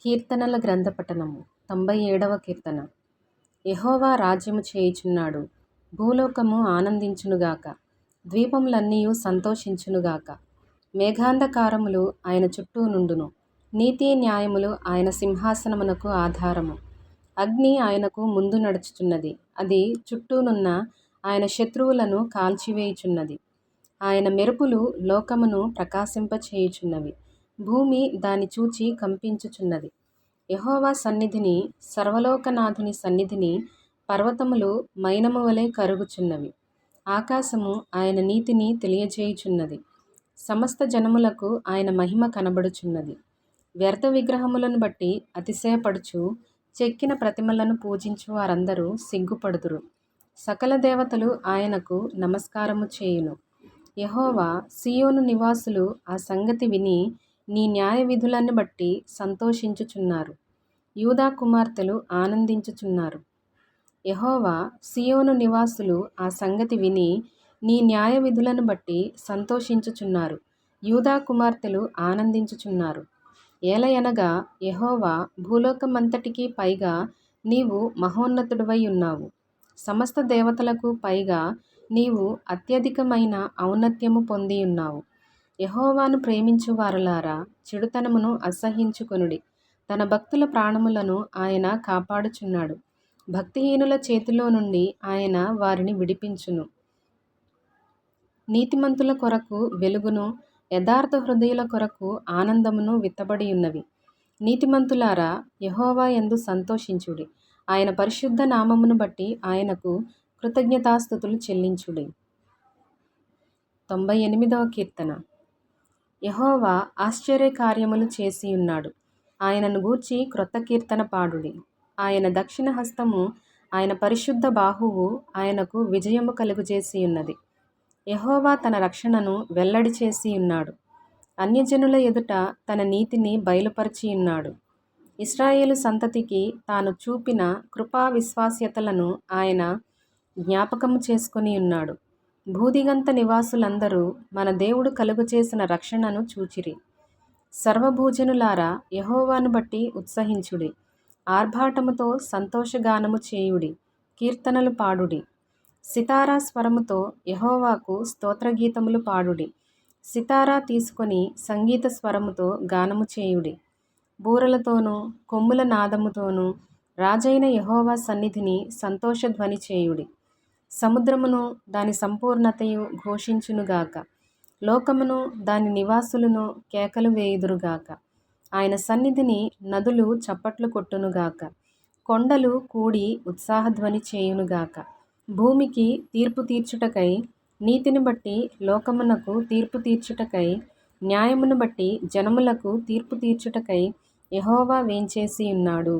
కీర్తనల గ్రంథ పఠనము 97వ కీర్తన. యెహోవా రాజ్యము చేయుచున్నాడు, భూలోకము ఆనందించునుగాక, ద్వీపములన్నీయు సంతోషించునుగాక. మేఘాంధకారములు ఆయన చుట్టూ నుండును, నీతి న్యాయములు ఆయన సింహాసనమునకు ఆధారము. అగ్ని ఆయనకు ముందు నడుచుచున్నది, అది చుట్టూనున్న ఆయన శత్రువులను కాల్చివేయుచున్నది. ఆయన మెరుపులు లోకమును ప్రకాశింపచేయుచున్నవి, భూమి దాని చూచి కంపించుచున్నది. యెహోవా సన్నిధిని, సర్వలోకనాథుని సన్నిధిని పర్వతములు మైనము వలె కరుగుచున్నవి. ఆకాశము ఆయన నీతిని తెలియజేయుచున్నది, సమస్త జనములకు ఆయన మహిమ కనబడుచున్నది. వ్యర్థ విగ్రహములను బట్టి అతిశయపడుచు, చెక్కిన ప్రతిమలను పూజించు వారందరూ సిగ్గుపడుదురు. సకల దేవతలు ఆయనకు నమస్కారము చేయును. యెహోవా, సీయోను నివాసులు ఆ సంగతి విని నీ న్యాయ విధులను బట్టి సంతోషించుచున్నారు. యూదా కుమార్తెలు ఆనందించుచున్నారు. యెహోవా, సీయోను నివాసులు ఆ సంగతి విని నీ న్యాయ విధులను బట్టి సంతోషించుచున్నారు. యూదా కుమార్తెలు ఆనందించుచున్నారు. ఏలయనగా యెహోవా, భూలోకమంతటికి పైగా నీవు మహోన్నతుడవై ఉన్నావు. సమస్త దేవతలకు పైగా నీవు అత్యధికమైన ఔన్నత్యము పొందియున్నావు. యెహోవాను ప్రేమించు వారలారా, చెడుతనమును అసహ్యించుకొనుడి. తన భక్తుల ప్రాణములను ఆయన కాపాడుచున్నాడు. భక్తిహీనుల చేతిలో నుండి ఆయన వారిని విడిపించును. నీతిమంతుల కొరకు వెలుగును, యథార్థ హృదయుల కొరకు ఆనందమును విత్తబడి ఉన్నవి. నీతిమంతులారా, యెహోవా యందు సంతోషించుడి. ఆయన పరిశుద్ధ నామమును బట్టి ఆయనకు కృతజ్ఞతాస్తుతులు చెల్లించుడి. 98వ కీర్తన. యెహోవా ఆశ్చర్య కార్యములు చేసియున్నాడు, ఆయనను గూర్చి క్రొత్త కీర్తన పాడుడి. ఆయన దక్షిణ హస్తము, ఆయన పరిశుద్ధ బాహువు ఆయనకు విజయము కలుగజేసియున్నది. యెహోవా తన రక్షణను వెల్లడి చేసియున్నాడు, అన్యజనుల ఎదుట తన నీతిని బయలుపరచియున్నాడు. ఇశ్రాయేలు సంతతికి తాను చూపిన కృపా విశ్వాస్యతలను ఆయన జ్ఞాపకము చేసుకొనియున్నాడు. భూదిగంత నివాసులందరూ మన దేవుడు కలుగచేసిన రక్షణను చూచిరి. సర్వభూజనులారా, యెహోవాను బట్టి ఉత్సహించుడి. ఆర్భాటముతో సంతోషగానము చేయుడి, కీర్తనలు పాడుడి. సితారా స్వరముతో యెహోవాకు స్తోత్రగీతములు పాడుడి. సితారా తీసుకొని సంగీత స్వరముతో గానము చేయుడి. బూరలతోనూ కొమ్ముల నాదముతోనూ రాజైన యెహోవా సన్నిధిని సంతోషధ్వని చేయుడి. సముద్రమును దాని సంపూర్ణతయు ఘోషించునుగాక, లోకమును దాని నివాసులను కేకలు వేయుదురుగాక. ఆయన సన్నిధిని నదులు చప్పట్లు కొట్టునుగాక, కొండలు కూడి ఉత్సాహధ్వని చేయునుగాక. భూమికి తీర్పు తీర్చుటకై, నీతిని బట్టి లోకమునకు తీర్పు తీర్చుటకై, న్యాయమును బట్టి జనములకు తీర్పు తీర్చుటకై యెహోవా వేంచేసియున్నాడు.